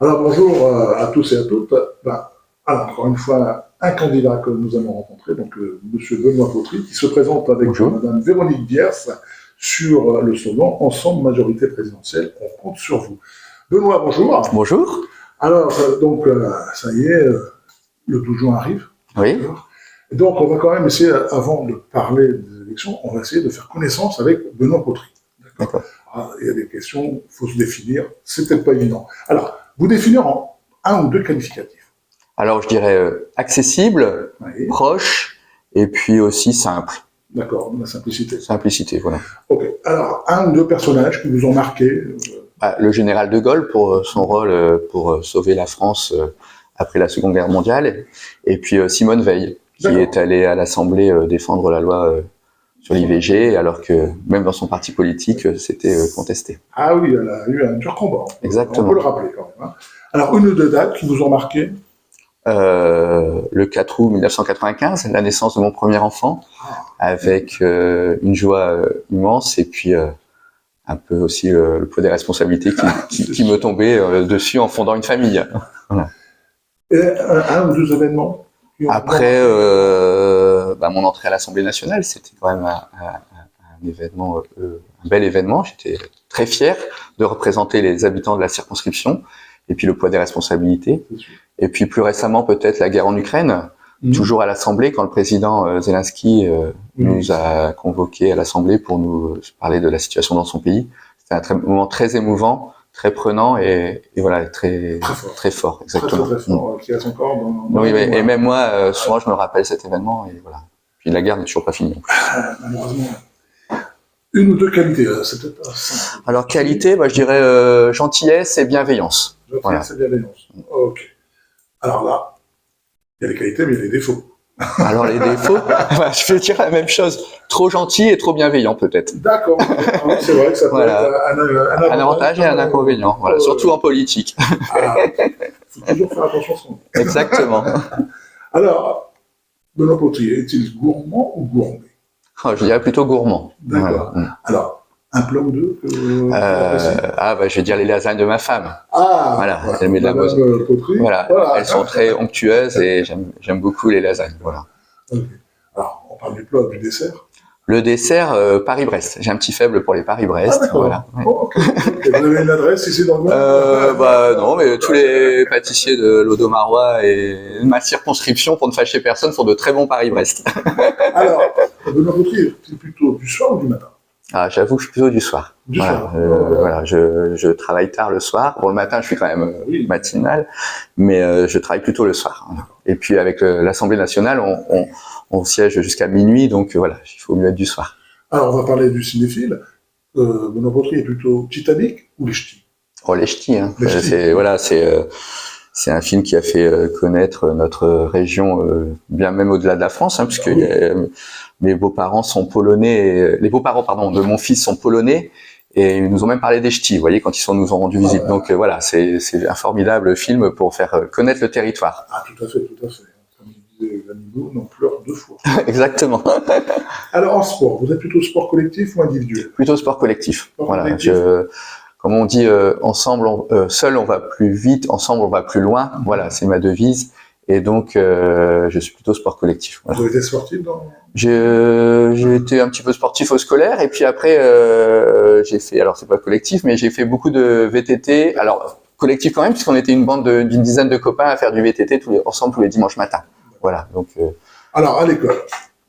Alors bonjour à tous et à toutes. Alors encore une fois, un candidat que nous allons rencontrer, donc Monsieur Benoît Potry, qui se présente avec Bonjour. Madame Véronique Biers sur le slogan Ensemble majorité présidentielle, on compte sur vous. Benoît, bonjour. Bonjour. Alors ça y est, le 12 juin arrive. Oui. Donc on va quand même essayer, avant de parler des élections, on va essayer de faire connaissance avec Benoît Potry. D'accord. Il y a des questions, il faut se définir, c'est peut-être pas évident. Alors, vous définir en un ou deux qualificatifs. Alors je dirais accessible, Oui. proche, et puis aussi simple. D'accord, la simplicité. Simplicité, voilà. Ok, alors un ou deux personnages qui vous ont marqué. Le général de Gaulle pour son rôle pour sauver la France après la Seconde Guerre mondiale, et puis Simone Veil, qui est allée à l'Assemblée défendre la loi sur l'IVG, alors que même dans son parti politique, c'était contesté. Ah oui, elle a eu un dur combat. Exactement. On peut le rappeler quand même. Hein. Alors, une ou deux dates qui vous ont marqué. Le 4 août 1995, la naissance de mon premier enfant, avec une joie immense, et puis un peu aussi le poids des responsabilités qui me tombait dessus en fondant une famille. Voilà. Et un ou deux événements. Après, mon entrée à l'Assemblée nationale, c'était quand même un événement, un bel événement. J'étais très fier de représenter les habitants de la circonscription, et puis le poids des responsabilités. Et puis plus récemment, peut-être la guerre en Ukraine, toujours à l'Assemblée, quand le président Zelensky nous a convoqués à l'Assemblée pour nous parler de la situation dans son pays. C'était un moment très émouvant, très prenant et voilà, très fort, exactement. Très fort, qui reste encore dans oui, et même moi, souvent, je me rappelle cet événement et voilà. Puis la guerre n'est toujours pas finie. Malheureusement. Une ou deux qualités, c'est peut-être pas simple. Alors qualité, je dirais gentillesse et bienveillance. Gentillesse et bienveillance. Ok. Alors là, il y a les qualités, mais il y a les défauts. Alors les défauts, je vais dire la même chose. Trop gentil et trop bienveillant peut-être. D'accord. C'est vrai que ça peut être un avantage et un inconvénient. Voilà. Surtout en politique. Il faut toujours faire attention à son nom. Exactement. Alors, Benoît Potry, est-il gourmand ou gourmet? Je dirais plutôt gourmand. D'accord. Voilà. Alors, un plat ou deux je vais dire les lasagnes de ma femme. Voilà. Elle met de la mousse. Voilà. Elles sont très onctueuses et j'aime beaucoup les lasagnes. Voilà. Okay. Alors, on parle du plat, du dessert. Le dessert, Paris-Brest. J'ai un petit faible pour les Paris-Brest. Voilà. Okay. Vous avez une adresse ici dans le monde non, mais tous les pâtissiers de l'Audomarois et ma circonscription, pour ne fâcher personne, font de très bons Paris-Brest. Alors, Benoît Potry, c'est plutôt du soir ou du matin? J'avoue que je suis plutôt du soir. Je travaille tard le soir. Pour le matin, je suis quand même matinal, mais je travaille plutôt le soir. Et puis avec l'Assemblée nationale, on siège jusqu'à minuit, donc voilà, il faut mieux être du soir. Alors, on va parler du cinéphile. Benoît Potry est plutôt Titanic ou Les Ch'tis? Oh, Les Ch'tis, hein. C'est un film qui a fait connaître notre région, bien même au-delà de la France, hein, puisque mes beaux-parents sont polonais, les beaux-parents, de mon fils sont polonais, et ils nous ont même parlé des Ch'tis, vous voyez, quand nous ont rendu visite. Donc voilà, c'est un formidable film pour faire connaître le territoire. Ah, tout à fait. Comme disait Vanille, on pleure deux fois. Exactement. Alors, en sport, vous êtes plutôt sport collectif ou individuel? Plutôt sport collectif. Comme on dit, seul on va plus vite, ensemble on va plus loin. Voilà, c'est ma devise. Et donc, je suis plutôt sport collectif. Voilà. Vous avez été sportif J'ai été un petit peu sportif au scolaire, et puis après, j'ai fait, alors c'est pas collectif, mais j'ai fait beaucoup de VTT. Alors, collectif quand même, puisqu'on était une bande d'une dizaine de copains à faire du VTT ensemble tous les dimanches matins. Voilà, donc... Alors, à l'école,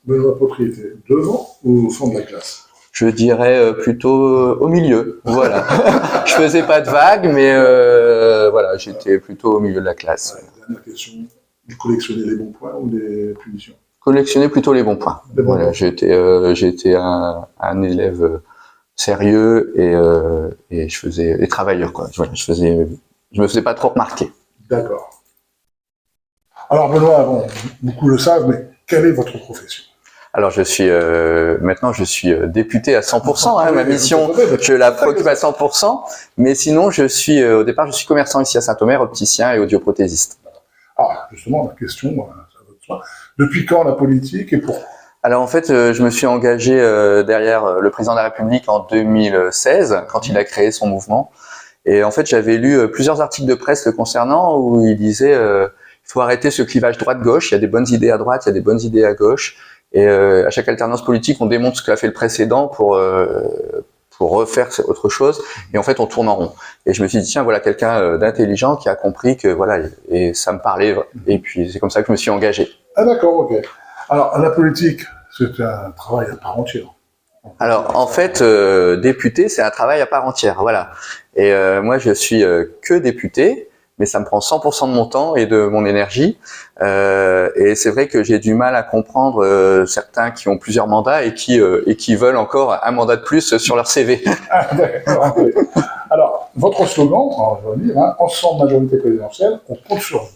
Benoît Potry était devant ou au fond de la classe? Je dirais plutôt au milieu, voilà. Je faisais pas de vagues, mais voilà, j'étais plutôt au milieu de la classe. Dernière question, vous collectionnez les bons points ou les punitions? Collectionner plutôt les bons points. Voilà, j'ai été un élève sérieux et je faisais les travailleurs, quoi. Voilà, je me faisais pas trop remarquer. D'accord. Alors Benoît, beaucoup le savent, mais quelle est votre profession? Alors maintenant je suis député à 100%, hein, ma mission, je la préoccupe à 100%, mais sinon au départ je suis commerçant ici à Saint-Omer, opticien et audioprothésiste. Ah, justement, la question, ça va de soi. Depuis quand la politique et pourquoi? Alors en fait, je me suis engagé derrière le président de la République en 2016, quand il a créé son mouvement. Et en fait, j'avais lu plusieurs articles de presse le concernant où il disait il faut arrêter ce clivage droite-gauche. Il y a des bonnes idées à droite, il y a des bonnes idées à gauche. Et à chaque alternance politique, on démontre ce qu'a fait le précédent pour refaire autre chose. Et en fait, on tourne en rond. Et je me suis dit tiens, voilà quelqu'un d'intelligent qui a compris que voilà, et ça me parlait. Et puis c'est comme ça que je me suis engagé. Ah d'accord, ok. Alors la politique, c'est un travail à part entière. Alors en fait, député, c'est un travail à part entière, voilà. Et moi, je suis que député, mais ça me prend 100% de mon temps et de mon énergie. Et c'est vrai que j'ai du mal à comprendre certains qui ont plusieurs mandats et qui veulent encore un mandat de plus sur leur CV. Ah, d'accord, ok. Alors, votre slogan, je vais dire, ensemble majorité présidentielle, on compte sur vous.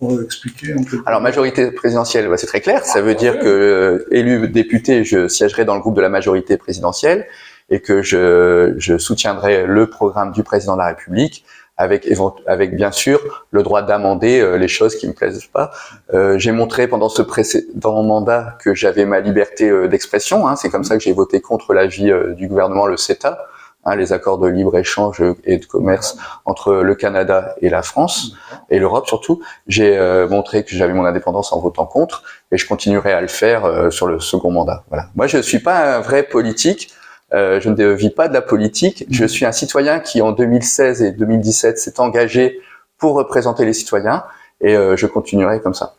On peut expliquer un peu. Alors, majorité présidentielle, c'est très clair. Ça veut dire que élu député, je siégerai dans le groupe de la majorité présidentielle et que je soutiendrai le programme du président de la République avec bien sûr le droit d'amender les choses qui me plaisent pas. J'ai montré pendant ce précédent mandat que j'avais ma liberté d'expression. C'est comme ça que j'ai voté contre l'avis du gouvernement, le CETA. Les accords de libre-échange et de commerce entre le Canada et la France, et l'Europe surtout. J'ai montré que j'avais mon indépendance en votant contre, et je continuerai à le faire sur le second mandat. Voilà. Moi, je suis pas un vrai politique, je ne vis pas de la politique, je suis un citoyen qui, en 2016 et 2017, s'est engagé pour représenter les citoyens, et je continuerai comme ça.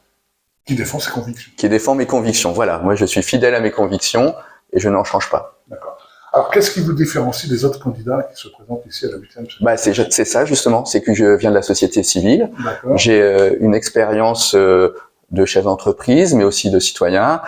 Qui défend ses convictions. Qui défend mes convictions, voilà. Moi, je suis fidèle à mes convictions, et je n'en change pas. D'accord. Alors, qu'est-ce qui vous différencie des autres candidats qui se présentent ici à la 8e? C'est ça, justement. C'est que je viens de la société civile. J'ai une expérience de chef d'entreprise, mais aussi de citoyen.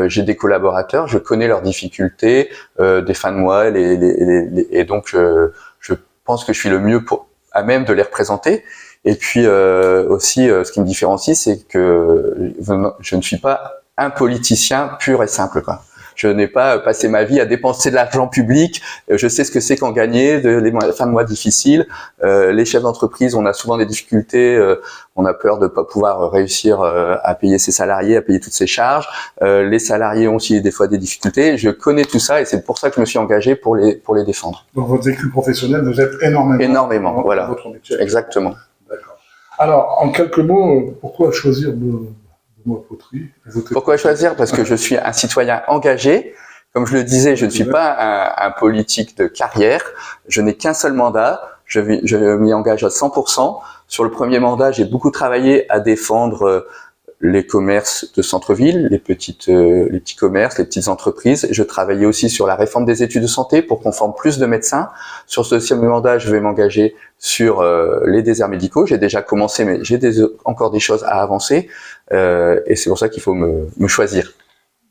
J'ai des collaborateurs, je connais leurs difficultés, des fins de mois, et donc je pense que je suis le mieux à même de les représenter. Et puis aussi, ce qui me différencie, c'est que je ne suis pas un politicien pur et simple, quoi. Je n'ai pas passé ma vie à dépenser de l'argent public. Je sais ce que c'est qu'en gagner, les fins de mois difficiles. Les chefs d'entreprise, on a souvent des difficultés. On a peur de pas pouvoir réussir à payer ses salariés, à payer toutes ses charges. Les salariés ont aussi des fois des difficultés. Je connais tout ça et c'est pour ça que je me suis engagé pour les défendre. Donc votre vécu professionnel vous aide énormément. Énormément, voilà. Votre métier. Exactement. D'accord. Alors, en quelques mots, pourquoi choisir Pourquoi choisir? Parce que je suis un citoyen engagé. Comme je le disais, je ne suis pas un politique de carrière. Je n'ai qu'un seul mandat. Je m'y engage à 100%. Sur le premier mandat, j'ai beaucoup travaillé à défendre les commerces de centre-ville, les petits commerces, les petites entreprises. Je travaillais aussi sur la réforme des études de santé pour qu'on forme plus de médecins. Sur ce deuxième mandat, je vais m'engager sur les déserts médicaux. J'ai déjà commencé, mais j'ai encore des choses à avancer. Et c'est pour ça qu'il faut me choisir.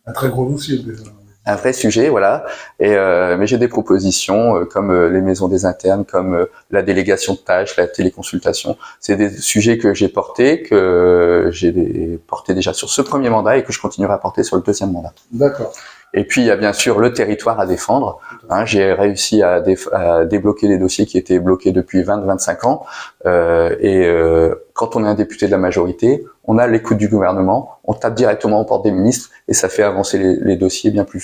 Un très gros dossier, déjà. Un vrai sujet, voilà. Mais j'ai des propositions comme les maisons des internes, comme la délégation de tâches, la téléconsultation. C'est des sujets que j'ai portés déjà sur ce premier mandat et que je continuerai à porter sur le deuxième mandat. D'accord. Et puis il y a bien sûr le territoire à défendre. J'ai réussi à débloquer des dossiers qui étaient bloqués depuis 20-25 ans. Quand on est un député de la majorité, on a l'écoute du gouvernement, on tape directement aux portes des ministres et ça fait avancer les dossiers bien plus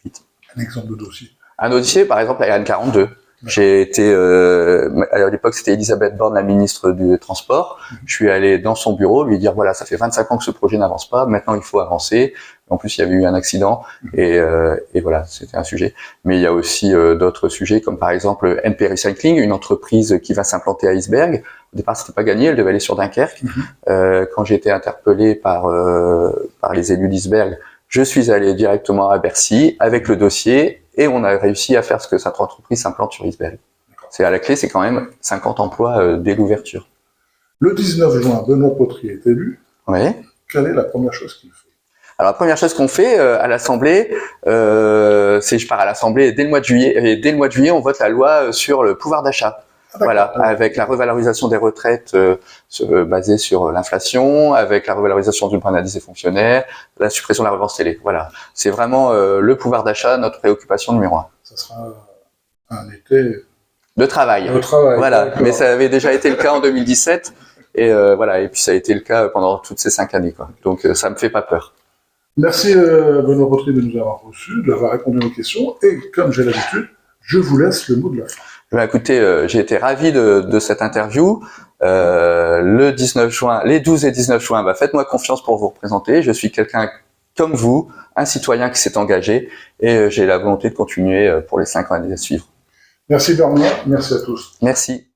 vite. Un exemple de dossier. Un dossier, par exemple, la RN42. J'ai été, à l'époque, c'était Elisabeth Borne, la ministre du Transport. Je suis allé dans son bureau lui dire, voilà, ça fait 25 ans que ce projet n'avance pas, maintenant il faut avancer. En plus, il y avait eu un accident et voilà, c'était un sujet. Mais il y a aussi d'autres sujets, comme par exemple NP Recycling, une entreprise qui va s'implanter à Iceberg. Au départ, c'était pas gagné, elle devait aller sur Dunkerque. Quand j'ai été interpellé par les élus d'Iceberg, je suis allé directement à Bercy avec le dossier et on a réussi à faire ce que cette entreprise s'implante sur Iceberg. C'est à la clé, c'est quand même 50 emplois dès l'ouverture. Le 19 juin, Benoît Potry est élu. Oui. Quelle est la première chose qu'il fait? Alors la première chose qu'on fait à l'Assemblée, c'est je pars à l'Assemblée dès le mois de juillet. Et dès le mois de juillet, on vote la loi sur le pouvoir d'achat. Voilà, avec la revalorisation des retraites basée sur l'inflation, avec la revalorisation du point d'indice des fonctionnaires, la suppression de la redevance télé. Voilà, c'est vraiment le pouvoir d'achat, notre préoccupation numéro 1. Ça sera un été de travail. Voilà, mais ça avait déjà été le cas en 2017 et voilà, et puis ça a été le cas pendant toutes ces 5 années, quoi. Donc ça me fait pas peur. Merci Benoît Potry de nous avoir reçus, d'avoir répondu à nos questions et comme j'ai l'habitude, je vous laisse le mot de la fin. Écoutez, j'ai été ravi de cette interview. Le 19 juin, les 12 et 19 juin, faites-moi confiance pour vous représenter. Je suis quelqu'un comme vous, un citoyen qui s'est engagé, et j'ai la volonté de continuer pour les 5 années à suivre. Merci Bernard, merci à tous. Merci.